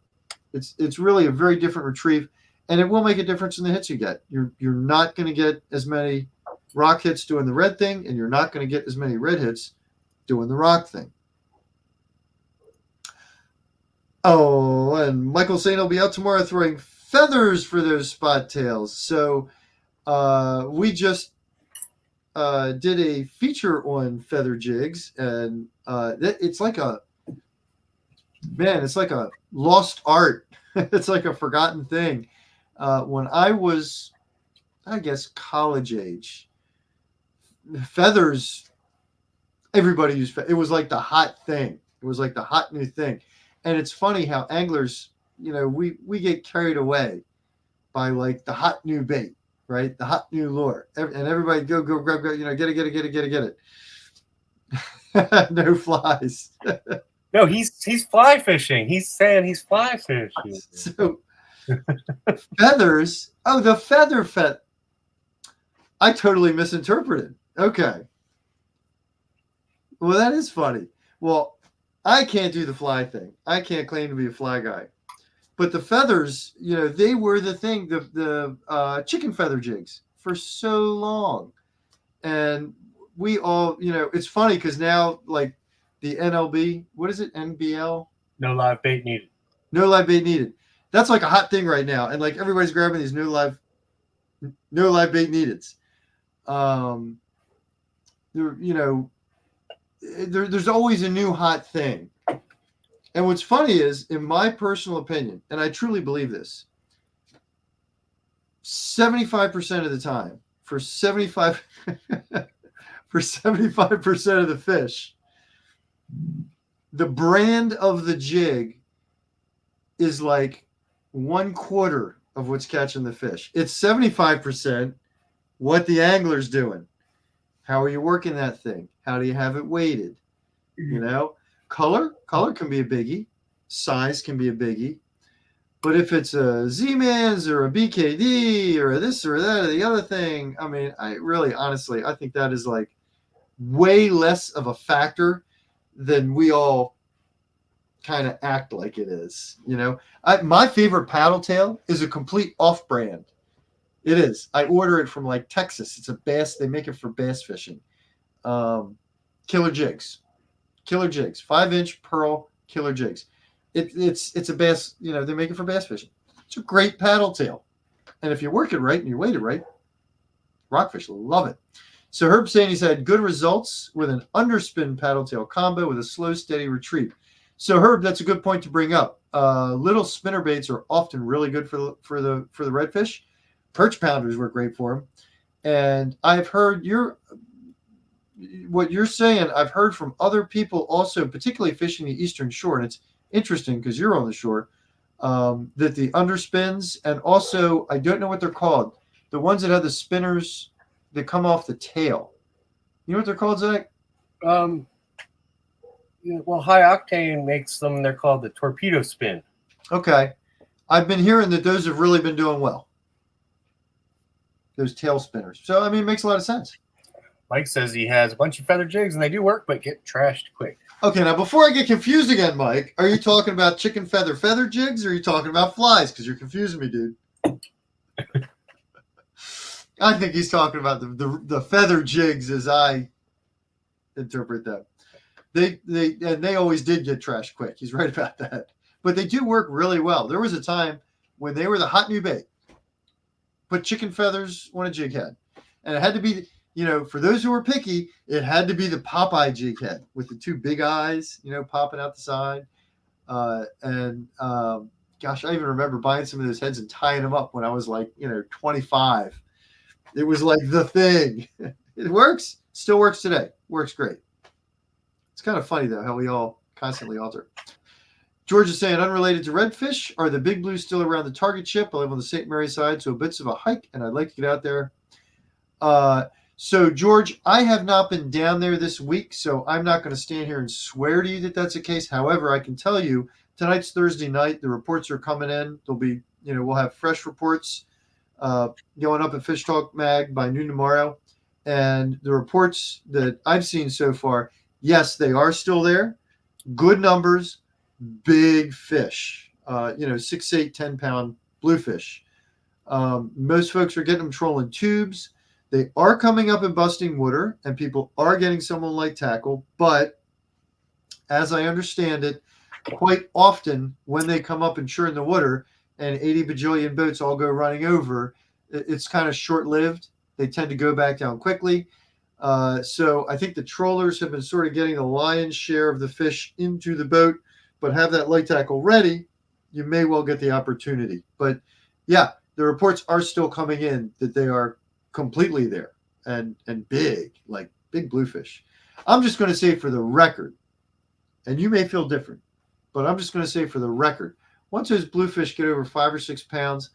It's really a very different retrieve, and it will make a difference in the hits you get. You're not going to get as many rock hits doing the red thing, and you're not going to get as many red hits doing the rock thing. Oh, and Michael saying he'll be out tomorrow throwing feathers for those spot tails. So we just did a feature on feather jigs, and it's like a lost art. It's like a forgotten thing. When I was, I guess, college age, feathers, everybody used it was like the hot thing. It was like the hot new thing. And it's funny how anglers, we get carried away by like the hot new bait, right? The hot new lure. And everybody go grab, get it. No flies. No, he's fly fishing. He's saying he's fly fishing. So feathers. Oh, the feather. I totally misinterpreted. Okay. Well, that is funny. Well, I can't do the fly thing. I can't claim to be a fly guy. But the feathers, they were the thing, the chicken feather jigs for so long. And we all, it's funny because now, like the NLB, what is it? NBL? No live bait needed. No live bait needed. That's like a hot thing right now. And like everybody's grabbing these no live bait neededs. There's always a new hot thing. And what's funny is, in my personal opinion, and I truly believe this, 75% of the time, for 75% of the fish, the brand of the jig is like 1/4 of what's catching the fish. It's 75% what the angler's doing. How are you working that thing? How do you have it weighted? Color can be a biggie. Size can be a biggie. But if it's a Z-Man's or a BKD or a this or that or the other thing, I mean, honestly, I think that is like way less of a factor than we all kind of act like it is. My favorite Paddletail is a complete off-brand. It is. I order it from like Texas. It's a bass. They make it for bass fishing. Killer Jigs. 5-inch pearl killer jigs. It's a bass, they make it for bass fishing. It's a great Paddletail. And if you work it right and you weight it right, rockfish love it. So Herb's saying he's had good results with an underspin Paddletail combo with a slow, steady retrieve. So Herb, that's a good point to bring up. Little spinner baits are often really good for the redfish. Perch pounders work great for them. And I've heard what you're saying, I've heard from other people also, particularly fishing the Eastern Shore, and it's interesting because you're on the shore, that the underspins, and also, I don't know what they're called, the ones that have the spinners that come off the tail. You know what they're called, Zach? Well, High Octane makes them. They're called the torpedo spin. Okay. I've been hearing that those have really been doing well. Those tail spinners. So, I mean, it makes a lot of sense. Mike says he has a bunch of feather jigs, and they do work, but get trashed quick. Okay, now before I get confused again, Mike, are you talking about chicken feather jigs, or are you talking about flies? Because you're confusing me, dude. I think he's talking about the feather jigs as I interpret them. They always did get trashed quick. He's right about that. But they do work really well. There was a time when they were the hot new bait. Put chicken feathers on a jig head. And it had to be, for those who were picky, it had to be the Popeye jig head with the two big eyes, popping out the side. Gosh, I even remember buying some of those heads and tying them up when I was like, 25. It was like the thing. It works. Still works today. Works great. It's kind of funny, though, how we all constantly alter. George is saying, unrelated to redfish, are the big blues still around the target ship? I live on the St. Mary side, so a bit of a hike, and I'd like to get out there. So, George, I have not been down there this week, so I'm not going to stand here and swear to you that that's the case. However, I can tell you, tonight's Thursday night. The reports are coming in. There'll be, we'll have fresh reports going up at Fish Talk Mag by noon tomorrow. And the reports that I've seen so far, yes, they are still there. Good numbers, big fish, 6, 8, 10-pound bluefish. Most folks are getting them trolling tubes. They are coming up and busting water, and people are getting some on light tackle. But as I understand it, quite often when they come up and churn the water and 80 bajillion boats all go running over, it's kind of short-lived. They tend to go back down quickly. So I think the trollers have been sort of getting the lion's share of the fish into the boat, but have that light tackle ready, you may well get the opportunity. But yeah, the reports are still coming in that they are completely there and big, like big bluefish. I'm just going to say for the record, and you may feel different, but I'm just going to say for the record, once those bluefish get over 5 or 6 pounds,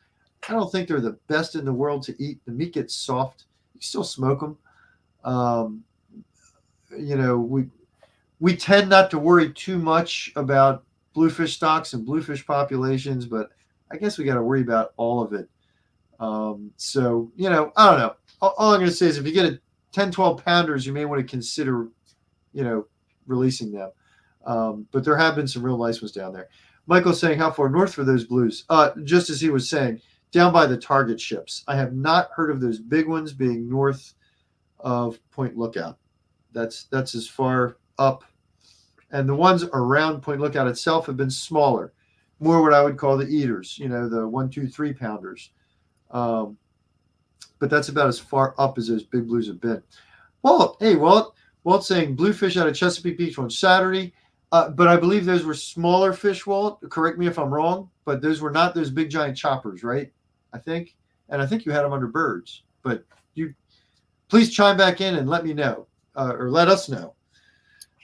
I don't think they're the best in the world to eat. The meat gets soft. You still smoke them. We tend not to worry too much about bluefish stocks and bluefish populations, but I guess we got to worry about all of it. So, I don't know. All I'm going to say is if you get a 10, 12 pounders, you may want to consider, releasing them. But there have been some real nice ones down there. Michael's saying, how far north for those blues? Just as he was saying, down by the target ships. I have not heard of those big ones being north of Point Lookout. That's as far up. And the ones around Point Lookout itself have been smaller, more what I would call the eaters, the 1, 2, 3 pounders. But that's about as far up as those big blues have been. Walt saying bluefish out of Chesapeake Beach on Saturday. But I believe those were smaller fish, Walt. Correct me if I'm wrong, but those were not those big giant choppers, right? I think. And I think you had them under birds. But you please chime back in and let me know, or let us know.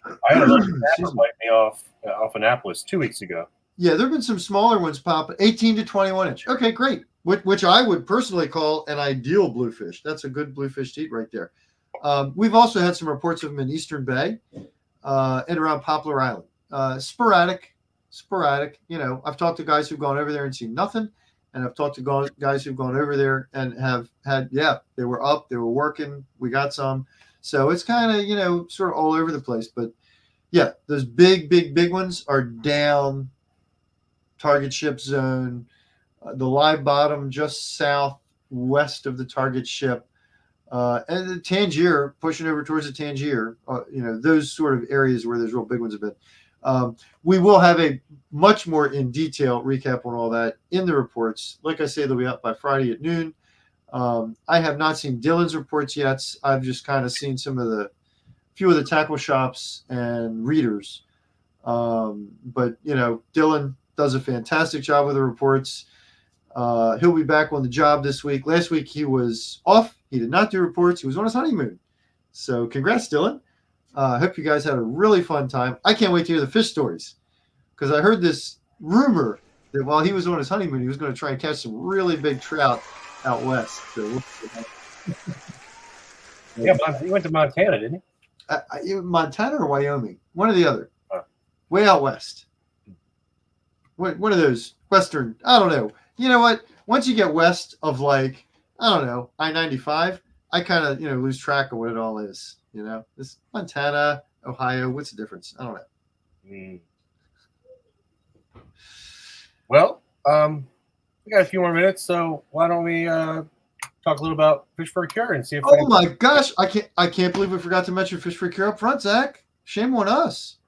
I had a snapper bite me off Annapolis 2 weeks ago. Yeah, there have been some smaller ones pop, 18 to 21 inch. Okay, great. Which I would personally call an ideal bluefish. That's a good bluefish to eat right there. We've also had some reports of them in Eastern Bay and around Poplar Island. Sporadic. I've talked to guys who've gone over there and seen nothing. And I've talked to guys who've gone over there and have had, they were up, they were working. We got some. So it's kind of, sort of all over the place. But yeah, those big ones are down target ship zone, the live bottom just southwest of the target ship, and the Tangier, pushing over towards the Tangier, those sort of areas where those real big ones have been. We will have a much more in detail recap on all that in the reports. Like I say, they'll be out by Friday at noon. I have not seen Dylan's reports yet. I've just kind of seen few of the tackle shops and readers. But Dylan does a fantastic job with the reports. He'll be back on the job this week. Last week he was off. He did not do reports. He was on his honeymoon. So congrats, Dylan. I hope you guys had a really fun time. I can't wait to hear the fish stories because I heard this rumor that while he was on his honeymoon, he was going to try and catch some really big trout out west. So yeah, he went to Montana, didn't he? Montana or Wyoming? One or the other. Way out west. One of those western, I don't know. You know what? Once you get west of I-95, I kind of, lose track of what it all is. This Montana, Ohio, what's the difference? I don't know. Well, we got a few more minutes, so why don't we talk a little about Fish for a Cure and see if. Oh my gosh, I can't believe we forgot to mention Fish for a Cure up front, Zach. Shame on us.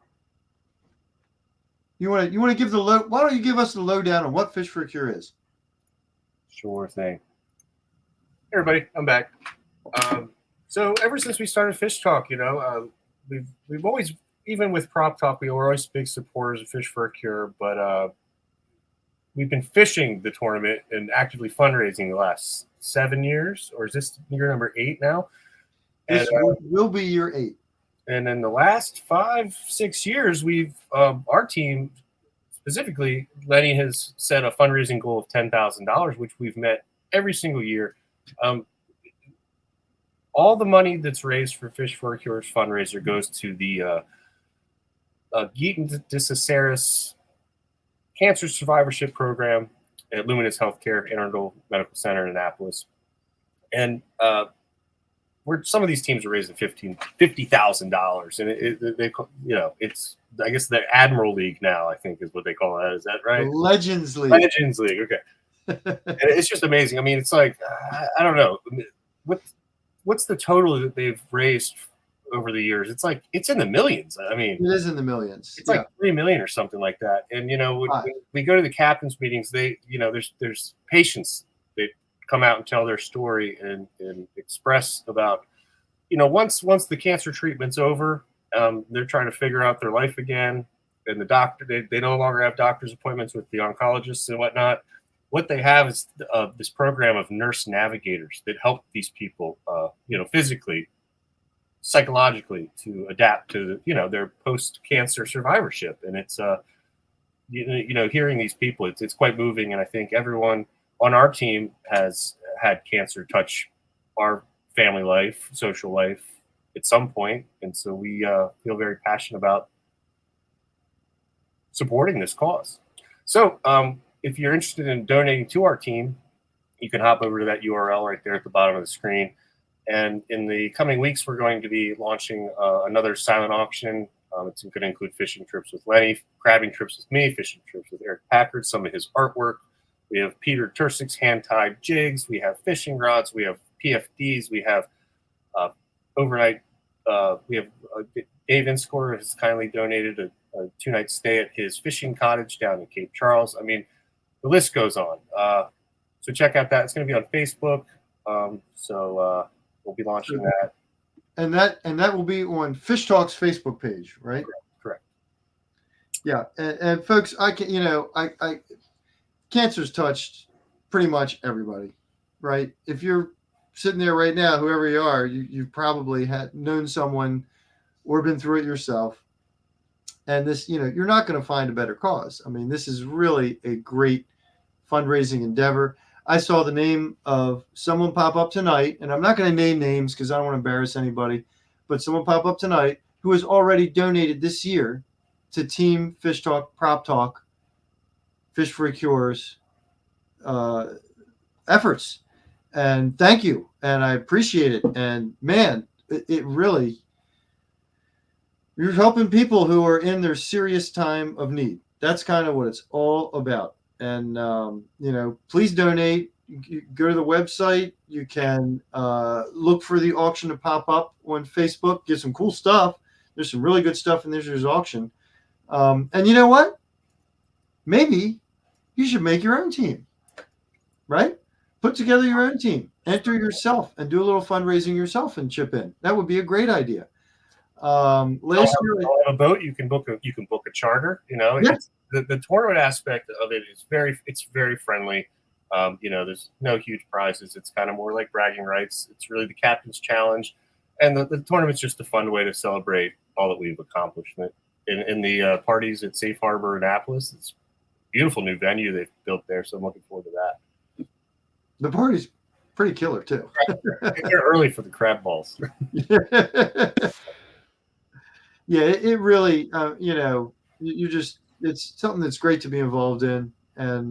You want to give the low? Why don't you give us the lowdown on what Fish for a Cure is? Sure thing. Hey everybody, I'm back. So ever since we started Fish Talk, we've always, even with Prop Talk, we were always big supporters of Fish for a Cure, but we've been fishing the tournament and actively fundraising the last 7 years, or is this year number 8 now? This will be year 8. And in the last 5-6 years, we've our team specifically, Lenny has set a fundraising goal of $10,000, which we've met every single year. All the money that's raised for Fish for a Cure's fundraiser goes to the Geaton DeCesaris Cancer Survivorship Program at Luminous Healthcare Integral Medical Center in Annapolis, and where some of these teams are raising $50,000, and it's, I guess, the Admiral League now, I think is what they call that. Is that right? The Legends League. Legends League. Okay. And it's just amazing. I mean, it's like, I don't know. What's the total that they've raised over the years? It's like, it's in the millions. I mean, it is in the millions. It's like 3 million or something like that. And, when we go to the captain's meetings, there's patients. They come out and tell their story and express about, once the cancer treatment's over, they're trying to figure out their life again. And the doctor, they no longer have doctor's appointments with the oncologists and whatnot. What they have is this program of nurse navigators that help these people, physically psychologically to adapt to their post-cancer survivorship. And it's hearing these people, it's quite moving. And I think everyone on our team has had cancer touch our family life, social life at some point, and so we feel very passionate about supporting this cause. So if you're interested in donating to our team, you can hop over to that URL right there at the bottom of the screen. And in the coming weeks, we're going to be launching another silent auction. It's going to include fishing trips with Lenny, crabbing trips with me, fishing trips with Eric Packard, some of his artwork. We have Peter Tursick's hand-tied jigs. We have fishing rods. We have PFDs. We have overnight. We have Dave Inscore has kindly donated a 2-night stay at his fishing cottage down in Cape Charles. I mean, the list goes on. So check out that. It's going to be on Facebook. So we'll be launching that. And that will be on Fish Talk's Facebook page, right? Correct. Yeah, and folks, I cancer's touched pretty much everybody, right? If you're sitting there right now, whoever you are, you've probably had known someone or been through it yourself. And this, you're not going to find a better cause. I mean, this is really a great fundraising endeavor. I saw the name of someone pop up tonight, and I'm not going to name names because I don't want to embarrass anybody, but someone pop up tonight who has already donated this year to Team Fish Talk, Prop Talk, Fish for a Cure's efforts. And thank you. And I appreciate it. And man, it really, you're helping people who are in their serious time of need. That's kind of what it's all about. And, please donate. You go to the website. You can look for the auction to pop up on Facebook. Get some cool stuff. There's some really good stuff in this year's auction. And you know what? Maybe you should make your own team, right? Put together your own team. Enter yourself and do a little fundraising yourself and chip in. That would be a great idea. Last year, on a boat, you can book a charter. Yeah. The tournament aspect of it is very friendly. There's no huge prizes. It's kind of more like bragging rights. It's really the captain's challenge, and the tournament's just a fun way to celebrate all that we've accomplished. In the parties at Safe Harbor, Annapolis, it's a beautiful new venue they've built there, so I'm looking forward to that. The party's pretty killer too. They're early for the crab balls. Yeah, it really, it's something that's great to be involved in. And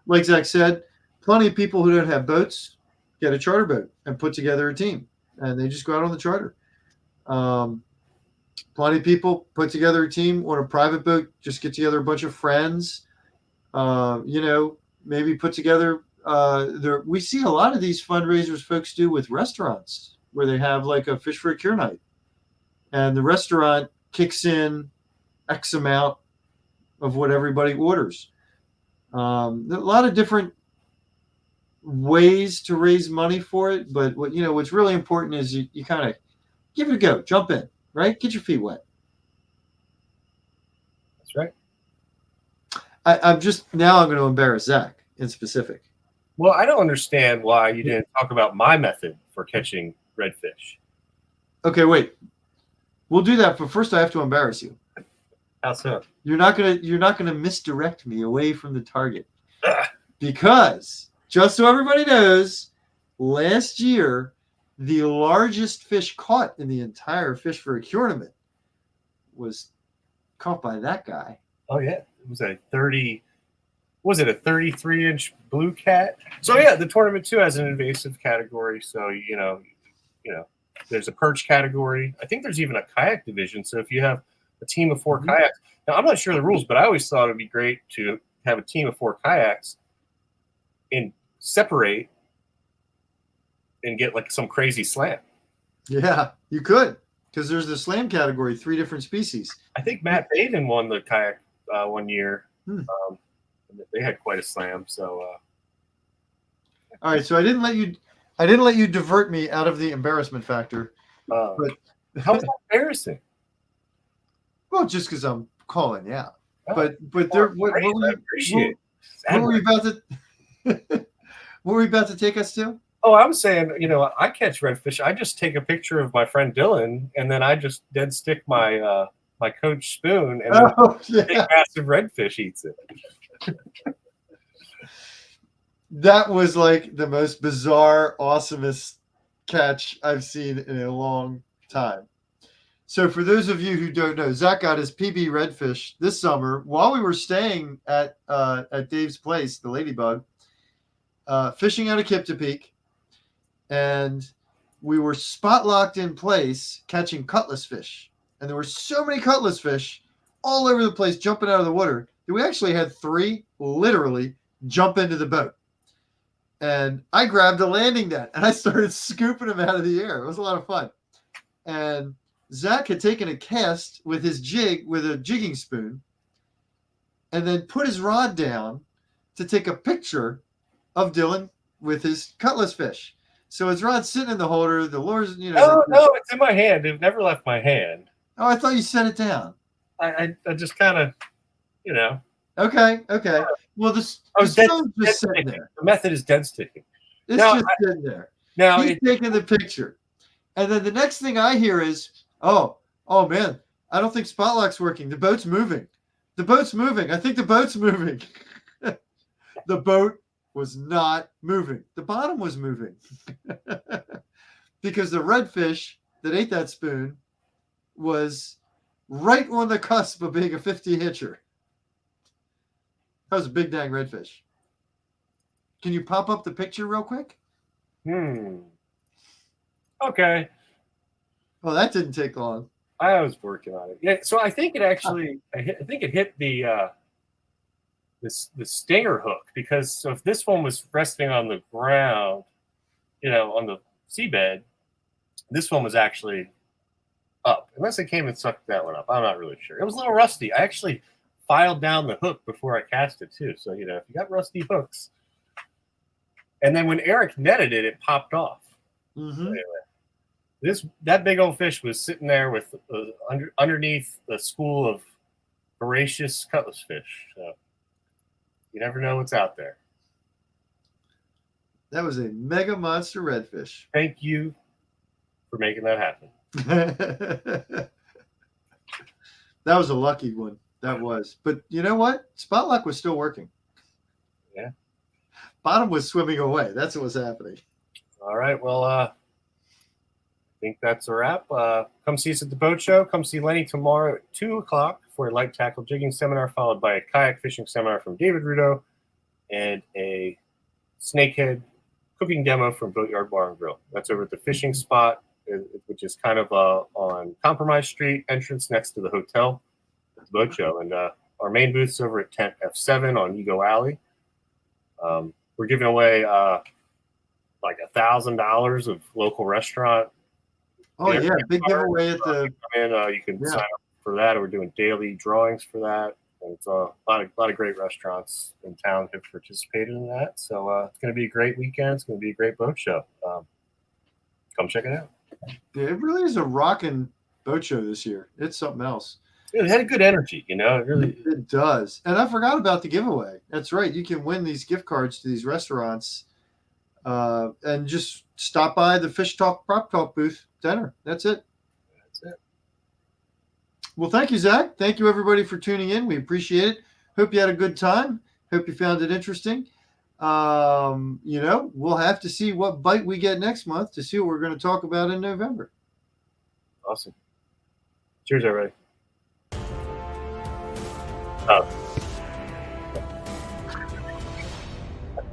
like Zach said, plenty of people who don't have boats get a charter boat and put together a team, and they just go out on the charter. Plenty of people put together a team on a private boat, just get together a bunch of friends, maybe put together. We see a lot of these fundraisers folks do with restaurants where they have like a Fish for a Cure night, and the restaurant kicks in X amount of what everybody orders. A lot of different ways to raise money for it, but what's really important is you kind of give it a go, jump in, right? Get your feet wet. That's right. I'm going to embarrass Zach in specific. Well, I don't understand why you didn't talk about my method for catching redfish. Okay, wait. We'll do that, but first I have to embarrass you. How so? You're not gonna misdirect me away from the target. Because just so everybody knows, last year the largest fish caught in the entire Fish for a Cure tournament was caught by that guy. Oh yeah, it was a 33-inch blue cat? So yeah, the tournament too has an invasive category. So there's a perch category. I think there's even a kayak division. So if you have a team of 4 kayaks, now I'm not sure the rules, but I always thought it'd be great to have a team of 4 kayaks and separate and get like some crazy slam. Yeah, you could, because there's the slam category, 3 different species. I think Matt Baden won the kayak one year. They had quite a slam. So all right, so I didn't let you divert me out of the embarrassment factor. But how's that embarrassing? Well, just because I'm calling you out. Oh, but what were you about to take us to? Oh, I'm saying, I catch redfish. I just take a picture of my friend Dylan, and then I just dead stick my Coach spoon, and then Oh big yeah, massive redfish eats it. that was like the most bizarre, awesomest catch I've seen in a long time. So for those of you who don't know, Zach got his PB redfish this summer while we were staying at Dave's place, the Ladybug, fishing out of Chesapeake, and we were spot locked in place catching cutlass fish, and there were so many cutlass fish all over the place jumping out of the water that we actually had 3 literally jump into the boat. And I grabbed a landing net and I started scooping them out of the air. It was a lot of fun. And Zach had taken a cast with his jig with a jigging spoon and then put his rod down to take a picture of Dylan with his cutlass fish. So his rod's sitting in the holder, the lure's, No, it's in my hand. It never left my hand. Oh, I thought you set it down. I just kind of, Okay. Well, I was the dead stone's just sitting sticking. there. The method is dead sticking. It's Now, just sitting there. Now He's taking the picture. And then the next thing I hear is, oh man, I don't think Spotlock's working. The boat's moving. I think the boat's moving. The boat was not moving. The bottom was moving. Because the redfish that ate that spoon was right on the cusp of being a 50 hitcher. That was a big dang redfish. Can you pop up the picture real quick? Okay. Well, that didn't take long. I was working on it. Yeah, so I think it actually, I think it hit the stinger hook, because so if this one was resting on the ground, on the seabed, this one was actually up. Unless it came and sucked that one up, I'm not really sure. It was a little rusty. I actually filed down the hook before I cast it too. So if you got rusty hooks, and then when Eric netted it, it popped off. Mm-hmm. So anyway, that big old fish was sitting there with underneath a school of voracious cutlass fish. So you never know what's out there. That was a mega monster redfish. Thank you for making that happen. That was a lucky one. That was. But you know what? Spotlock was still working. Yeah. Bottom was swimming away. That's what was happening. All right. Well, I think that's a wrap. Come see us at the boat show. Come see Lenny tomorrow at 2:00 for a light tackle jigging seminar, followed by a kayak fishing seminar from David Rudo and a snakehead cooking demo from Boatyard Bar and Grill. That's over at the fishing spot, which is kind of on Compromise Street entrance next to the hotel at the boat show. And our main booth's over at Tent F7 on Ego Alley. We're giving away like $1,000 of local restaurant. Oh yeah, big giveaway at the. You can sign up for that. We're doing daily drawings for that. And it's a lot of great restaurants in town have participated in that. So it's going to be a great weekend. It's going to be a great boat show. Come check it out. Yeah, it really is a rocking boat show this year. It's something else. It had a good energy, It really. It does. And I forgot about the giveaway. That's right. You can win these gift cards to these restaurants, and just stop by the Fish Talk Prop Talk booth dinner. That's it. Well, thank you, Zach. Thank you, everybody, for tuning in. We appreciate it. Hope you had a good time. Hope you found it interesting. We'll have to see what bite we get next month to see what we're going to talk about in November. Awesome. Cheers, everybody.